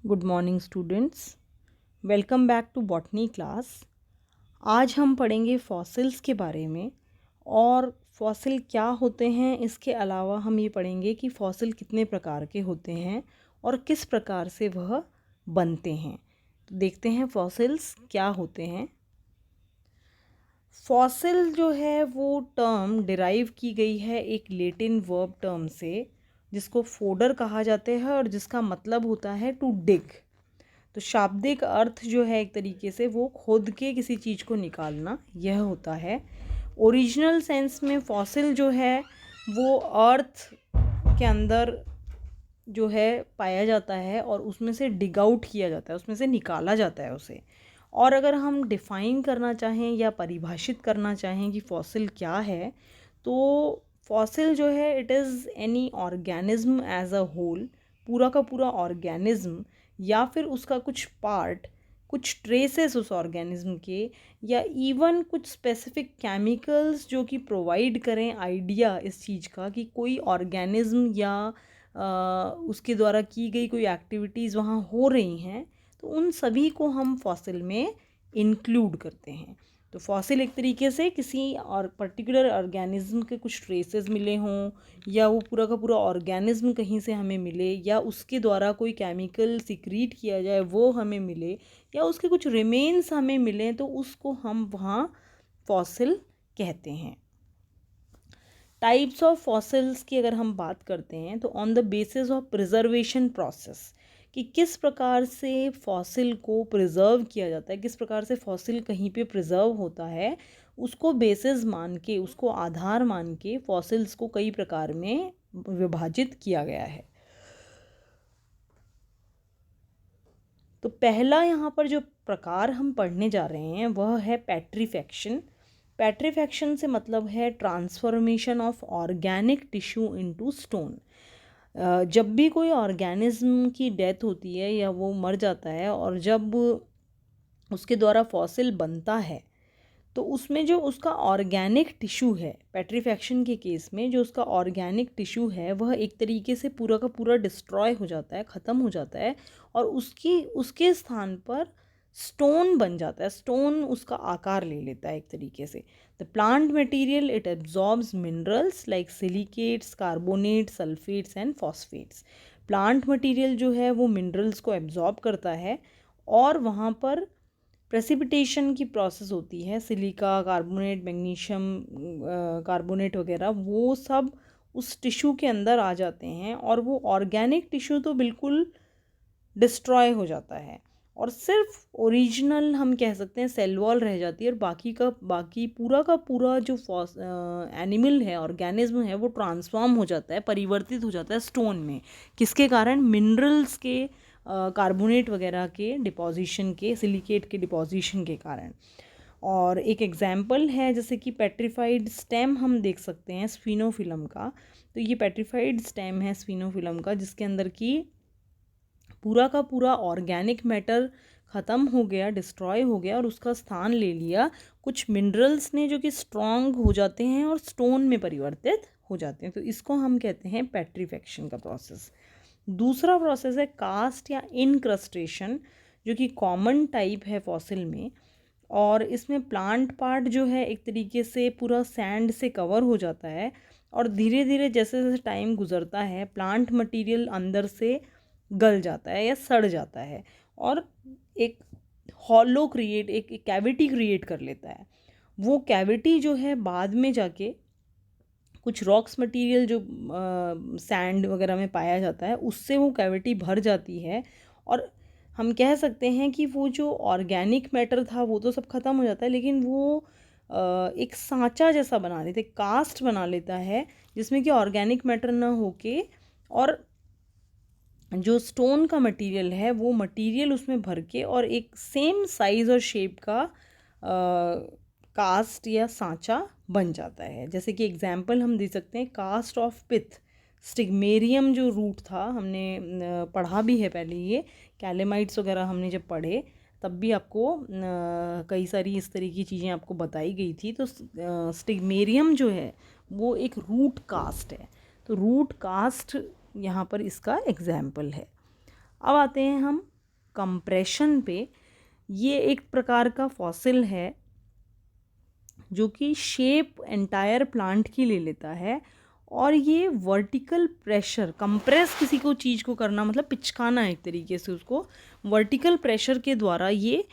Good morning students, welcome back to botany class. आज हम पढ़ेंगे फॉसिल्स के बारे में और फॉसिल क्या होते हैं। इसके अलावा हम ये पढ़ेंगे कि फॉसिल कितने प्रकार के होते हैं और किस प्रकार से वह बनते हैं। तो देखते हैं फॉसिल्स क्या होते हैं। फॉसिल जो है वो टर्म डिराइव की गई है एक लैटिन वर्ब टर्म से, जिसको फोडर कहा जाता है और जिसका मतलब होता है टू डिग। तो शाब्दिक अर्थ जो है एक तरीके से वो खोद के किसी चीज़ को निकालना, यह होता है। ओरिजिनल सेंस में फॉसिल जो है वो अर्थ के अंदर जो है पाया जाता है और उसमें से डिग आउट किया जाता है, उसमें से निकाला जाता है उसे। और अगर हम डिफ़ाइन करना चाहें या परिभाषित करना चाहें कि फॉसिल क्या है, तो फॉसिल जो है it is any organism as a whole, पूरा का पूरा ऑर्गेनिज्म या फिर उसका कुछ पार्ट, कुछ ट्रेसेस उस ऑर्गेनिज्म के, या इवन कुछ स्पेसिफिक केमिकल्स जो कि प्रोवाइड करें आइडिया इस चीज़ का कि कोई ऑर्गेनिज्म या उसके द्वारा की गई कोई एक्टिविटीज़ वहाँ हो रही हैं, तो उन सभी को हम फॉसिल में इंक्लूड करते हैं। तो फॉसिल एक तरीके से किसी और पर्टिकुलर ऑर्गेनिज्म के कुछ ट्रेसेस मिले हों, या वो पूरा का पूरा ऑर्गेनिज्म कहीं से हमें मिले, या उसके द्वारा कोई केमिकल सिक्रीट किया जाए वो हमें मिले, या उसके कुछ रिमेन्स हमें मिलें, तो उसको हम वहाँ फॉसिल कहते हैं। टाइप्स ऑफ फॉसिल्स की अगर हम बात करते हैं तो on the basis of preservation process, कि किस प्रकार से फॉसिल को प्रिजर्व किया जाता है, किस प्रकार से फॉसिल कहीं पे प्रिजर्व होता है, उसको बेसिस मान के, उसको आधार मान के फॉसिल्स को कई प्रकार में विभाजित किया गया है। तो पहला यहाँ पर जो प्रकार हम पढ़ने जा रहे हैं वह है पेट्रीफैक्शन। पेट्रीफैक्शन से मतलब है transformation of organic tissue into stone. जब भी कोई ऑर्गेनिज्म की डेथ होती है या वो मर जाता है और जब उसके द्वारा फॉसिल बनता है, तो उसमें जो उसका ऑर्गेनिक टिश्यू है, पेट्रीफैक्शन के केस में जो उसका ऑर्गेनिक टिश्यू है वह एक तरीके से पूरा का पूरा डिस्ट्रॉय हो जाता है, ख़त्म हो जाता है, और उसके स्थान पर स्टोन बन जाता है। स्टोन उसका आकार ले लेता है एक तरीके से। The plant material it absorbs minerals like silicates, carbonate, sulphates and phosphates. Plant material जो है वो मिनरल्स को एब्जॉर्ब करता है और वहाँ पर प्रेसिपिटेशन की प्रोसेस होती है, सिलिका, कार्बोनेट, मैग्नीशियम कार्बोनेट वगैरह, वो सब उस टिश्यू के अंदर आ जाते हैं और वो ऑर्गेनिक टिश्यू तो बिल्कुल डिस्ट्रॉय हो जाता है और सिर्फ ओरिजिनल हम कह सकते हैं सेल वॉल रह जाती है, और बाकी पूरा का पूरा जो एनिमल है, ऑर्गेनिज्म है, वो ट्रांसफॉर्म हो जाता है, परिवर्तित हो जाता है स्टोन में। किसके कारण? मिनरल्स के, कार्बोनेट वगैरह के डिपॉजिशन के, सिलिकेट के डिपॉजिशन के कारण। और एक एग्जाम्पल है जैसे कि पेट्रीफाइड स्टेम हम देख सकते हैं स्फीनोफिलम का। तो ये पेट्रीफाइड स्टेम है स्फीनोफिलम का, जिसके अंदर की पूरा का पूरा ऑर्गेनिक मैटर ख़त्म हो गया, डिस्ट्रॉय हो गया, और उसका स्थान ले लिया कुछ मिनरल्स ने जो कि स्ट्रॉन्ग हो जाते हैं और स्टोन में परिवर्तित हो जाते हैं। तो इसको हम कहते हैं पेट्रीफैक्शन का प्रोसेस। दूसरा प्रोसेस है कास्ट या इनक्रस्टेशन, जो कि कॉमन टाइप है फॉसिल में, और इसमें प्लांट पार्ट जो है एक तरीके से पूरा सैंड से कवर हो जाता है, और धीरे धीरे जैसे जैसे टाइम गुजरता है प्लांट मटेरियल अंदर से गल जाता है या सड़ जाता है और एक हॉलो क्रिएट, एक कैविटी क्रिएट कर लेता है। वो कैविटी जो है बाद में जाके कुछ रॉक्स मटेरियल जो सैंड वगैरह में पाया जाता है, उससे वो कैविटी भर जाती है, और हम कह सकते हैं कि वो जो ऑर्गेनिक मैटर था वो तो सब ख़त्म हो जाता है, लेकिन वो एक सांचा जैसा बना लेते, कास्ट बना लेता है, जिसमें कि ऑर्गेनिक मैटर ना होके और जो स्टोन का मटेरियल है वो मटेरियल उसमें भर के और एक सेम साइज़ और शेप का कास्ट या सांचा बन जाता है। जैसे कि एग्जाम्पल हम दे सकते हैं कास्ट ऑफ पिथ, स्टिग्मेरियम जो रूट था, हमने पढ़ा भी है पहले, ये कैलेमाइट्स वगैरह हमने जब पढ़े तब भी आपको कई सारी इस तरह की चीज़ें आपको बताई गई थी। तो स्टिग्मेरियम जो है वो एक रूट कास्ट है, तो रूट कास्ट यहाँ पर इसका एग्जाम्पल है। अब आते हैं हम कंप्रेशन पे ये एक प्रकार का फॉसिल है जो कि शेप एंटायर प्लांट की ले लेता है, और ये वर्टिकल प्रेशर, कंप्रेस किसी को चीज़ को करना मतलब पिचकाना एक तरीके से उसको, वर्टिकल प्रेशर के द्वारा ये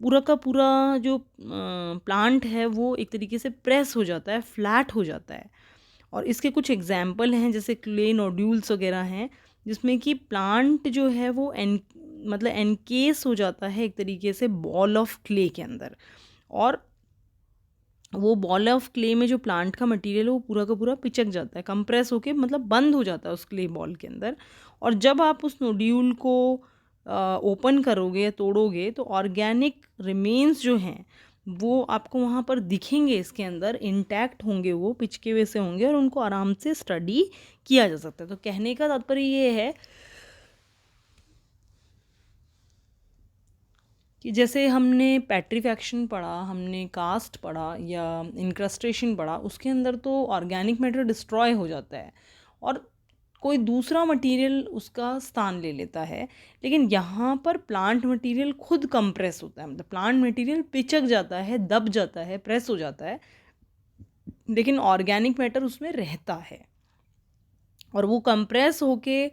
पूरा का पूरा जो प्लांट है वो एक तरीके से प्रेस हो जाता है, फ्लैट हो जाता है। और इसके कुछ एग्जाम्पल हैं जैसे क्ले नोड्यूल्स वगैरह हैं, जिसमें कि प्लांट जो है वो मतलब एनकेस हो जाता है एक तरीके से बॉल ऑफ क्ले के अंदर, और वो बॉल ऑफ क्ले में जो प्लांट का मटेरियल है वो पूरा का पूरा पिचक जाता है, कंप्रेस होके मतलब बंद हो जाता है उस क्ले बॉल के अंदर। और जब आप उस नोड्यूल को ओपन करोगे या तोड़ोगे तो ऑर्गेनिक रिमेन्स जो हैं वो आपको वहाँ पर दिखेंगे, इसके अंदर इंटैक्ट होंगे, वो पिचके हुए से होंगे और उनको आराम से स्टडी किया जा सकता है। तो कहने का तात्पर्य ये है कि जैसे हमने पेट्रीफैक्शन पढ़ा, हमने कास्ट पढ़ा या इंक्रस्टेशन पढ़ा, उसके अंदर तो ऑर्गेनिक मैटर डिस्ट्रॉय हो जाता है और कोई दूसरा मटेरियल उसका स्थान ले लेता है। लेकिन यहाँ पर प्लांट मटेरियल खुद कंप्रेस होता है, मतलब प्लांट मटेरियल पिचक जाता है, दब जाता है, प्रेस हो जाता है, लेकिन ऑर्गेनिक मैटर उसमें रहता है और वो कंप्रेस होके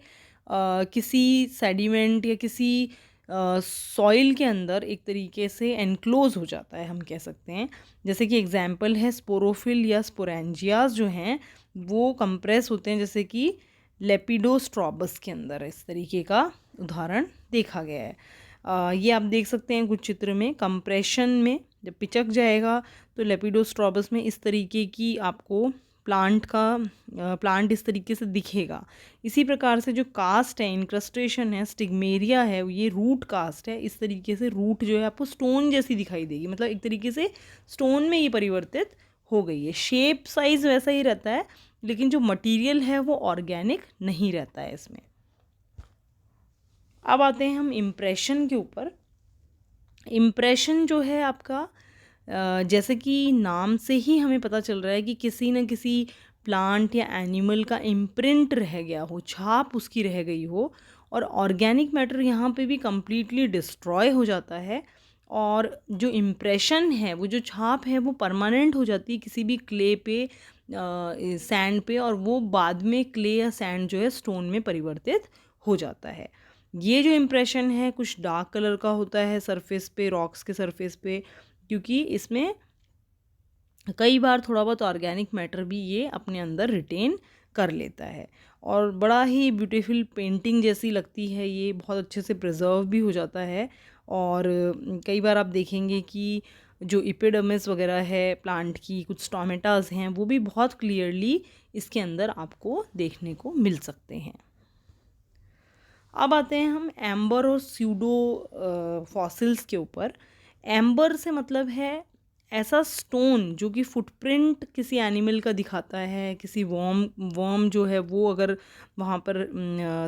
किसी सेडिमेंट या किसी सॉइल के अंदर एक तरीके से एनक्लोज हो जाता है, हम कह सकते हैं। जैसे कि एग्जाम्पल है स्पोरोफिल या स्पोरेंजियाज जो हैं वो कंप्रेस होते हैं, जैसे कि लेपिडोस्ट्रॉबस के अंदर इस तरीके का उदाहरण देखा गया है। ये आप देख सकते हैं कुछ चित्र में, कंप्रेशन में जब पिचक जाएगा तो लेपिडोस्ट्रॉबस में इस तरीके की आपको प्लांट इस तरीके से दिखेगा। इसी प्रकार से जो कास्ट है, इंक्रस्टेशन है, स्टिग्मेरिया है, ये रूट कास्ट है, इस तरीके से रूट जो है आपको स्टोन जैसी दिखाई देगी, मतलब एक तरीके से स्टोन में ये परिवर्तित हो गई है। शेप साइज वैसा ही रहता है लेकिन जो मटेरियल है वो ऑर्गेनिक नहीं रहता है इसमें। अब आते हैं हम इम्प्रेशन के ऊपर। इम्प्रेशन जो है आपका जैसे कि नाम से ही हमें पता चल रहा है कि किसी न किसी प्लांट या एनिमल का इम्प्रिंट रह गया हो, छाप उसकी रह गई हो, और ऑर्गेनिक मैटर यहाँ पे भी कम्प्लीटली डिस्ट्रॉय हो जाता है और जो इम्प्रेशन है, वो जो छाप है वो परमानेंट हो जाती है किसी भी क्ले पे, सैंड पे, और वो बाद में क्ले या सैंड जो है स्टोन में परिवर्तित हो जाता है। ये जो इम्प्रेशन है कुछ डार्क कलर का होता है सरफेस पे, रॉक्स के सरफेस पे, क्योंकि इसमें कई बार थोड़ा बहुत ऑर्गेनिक मैटर भी ये अपने अंदर रिटेन कर लेता है और बड़ा ही ब्यूटीफुल पेंटिंग जैसी लगती है ये, बहुत अच्छे से प्रिजर्व भी हो जाता है। और कई बार आप देखेंगे कि जो एपिडर्मिस वगैरह है प्लांट की, कुछ स्टोमेटास हैं, वो भी बहुत क्लियरली इसके अंदर आपको देखने को मिल सकते हैं। अब आते हैं हम एम्बर और स्यूडो फॉसिल्स के ऊपर। एम्बर से मतलब है ऐसा स्टोन जो कि फुटप्रिंट किसी एनिमल का दिखाता है, किसी वर्म जो है वो अगर वहाँ पर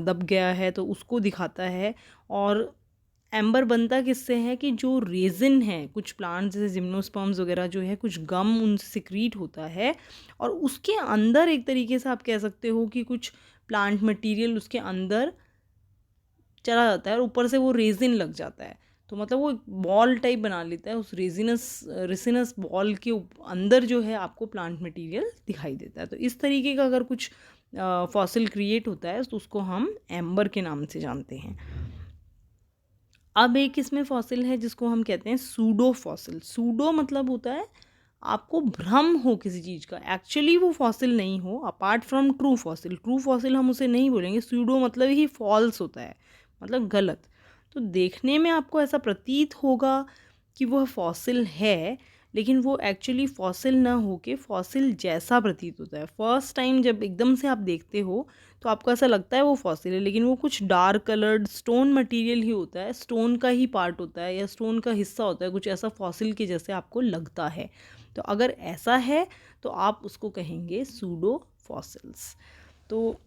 दब गया है तो उसको दिखाता है। और एम्बर बनता किससे है कि जो रेजिन है, कुछ प्लांट्स जैसे जिम्नोस्पर्म्स वगैरह जो है, कुछ गम उनसे सिक्रीट होता है और उसके अंदर एक तरीके से आप कह सकते हो कि कुछ प्लांट मटेरियल उसके अंदर चला जाता है और ऊपर से वो रेजिन लग जाता है, तो मतलब वो बॉल टाइप बना लेता है। उस रेसिनस बॉल के अंदर जो है आपको प्लांट मटेरियल दिखाई देता है। तो इस तरीके का अगर कुछ फॉसिल क्रिएट होता है तो उसको हम एम्बर के नाम से जानते हैं। अब एक इसमें फॉसिल है जिसको हम कहते हैं सूडो फॉसिल। सूडो मतलब होता है आपको भ्रम हो किसी चीज़ का, एक्चुअली वो फॉसिल नहीं हो, apart from true fossil. True fossil हम उसे नहीं बोलेंगे, सूडो मतलब ही फॉल्स होता है, मतलब गलत। तो देखने में आपको ऐसा प्रतीत होगा कि वह फॉसिल है, लेकिन वो एक्चुअली फॉसिल ना होके फॉसिल जैसा प्रतीत होता है। फर्स्ट टाइम जब एकदम से आप देखते हो तो आपको ऐसा लगता है वो फॉसिल है, लेकिन वो कुछ डार्क कलर्ड स्टोन मटेरियल ही होता है, स्टोन का ही पार्ट होता है या स्टोन का हिस्सा होता है, कुछ ऐसा फॉसिल के जैसे आपको लगता है। तो अगर ऐसा है तो आप उसको कहेंगे सूडो फॉसिल्स। तो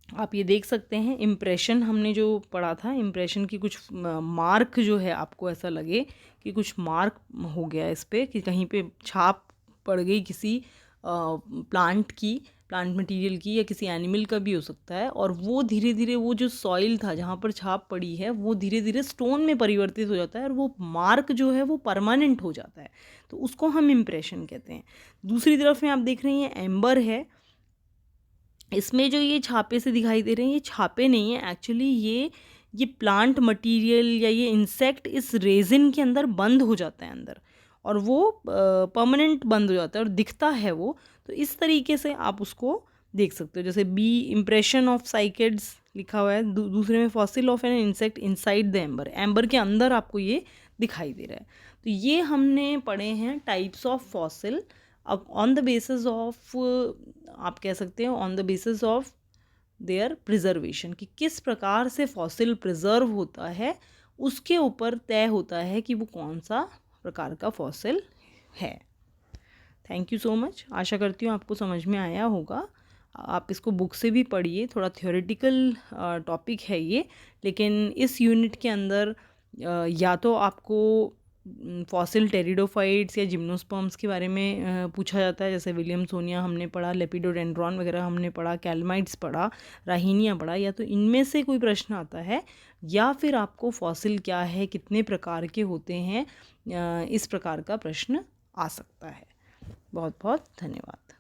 आप ये देख सकते हैं इम्प्रेशन हमने जो पढ़ा था, इम्प्रेशन की कुछ मार्क जो है आपको ऐसा लगे कि कुछ मार्क हो गया इस पर, कि कहीं पे छाप पड़ गई किसी प्लांट की, प्लांट मटेरियल की या किसी एनिमल का भी हो सकता है, और वो धीरे धीरे वो जो सॉइल था जहाँ पर छाप पड़ी है वो धीरे धीरे स्टोन में परिवर्तित हो जाता है और वो मार्क जो है वो परमानेंट हो जाता है, तो उसको हम इम्प्रेशन कहते हैं। दूसरी तरफ में आप देख रही हैं एम्बर है, इसमें जो ये छापे से दिखाई दे रहे हैं ये छापे नहीं है एक्चुअली, ये प्लांट मटेरियल या ये इंसेक्ट इस रेजिन के अंदर बंद हो जाता है अंदर, और वो परमानेंट बंद हो जाता है और दिखता है वो। तो इस तरीके से आप उसको देख सकते हो, जैसे बी इम्प्रेशन ऑफ साइकेड्स लिखा हुआ है, दूसरे में fossil of an insect inside the amber, amber के अंदर आपको ये दिखाई दे रहा है। तो ये हमने पढ़े हैं टाइप्स ऑफ फॉसिल। अब ऑन द बेसिस ऑफ, आप कह सकते हो on the basis of their preservation, कि किस प्रकार से फॉसिल प्रिजर्व होता है उसके ऊपर तय होता है कि वो कौन सा प्रकार का फॉसिल है। थैंक यू सो मच, आशा करती हूँ आपको समझ में आया होगा। आप इसको बुक से भी पढ़िए, थोड़ा थ्योरेटिकल टॉपिक है ये, लेकिन इस यूनिट के अंदर या तो आपको फॉसिल टेरिडोफाइट्स या जिम्नोस्पर्म्स के बारे में पूछा जाता है, जैसे विलियमसोनिया हमने पढ़ा, लेपिडोडेंड्रॉन वगैरह हमने पढ़ा, कैलमाइट्स पढ़ा, राहिनिया पढ़ा, या तो इनमें से कोई प्रश्न आता है, या फिर आपको फॉसिल क्या है, कितने प्रकार के होते हैं, इस प्रकार का प्रश्न आ सकता है। बहुत बहुत धन्यवाद।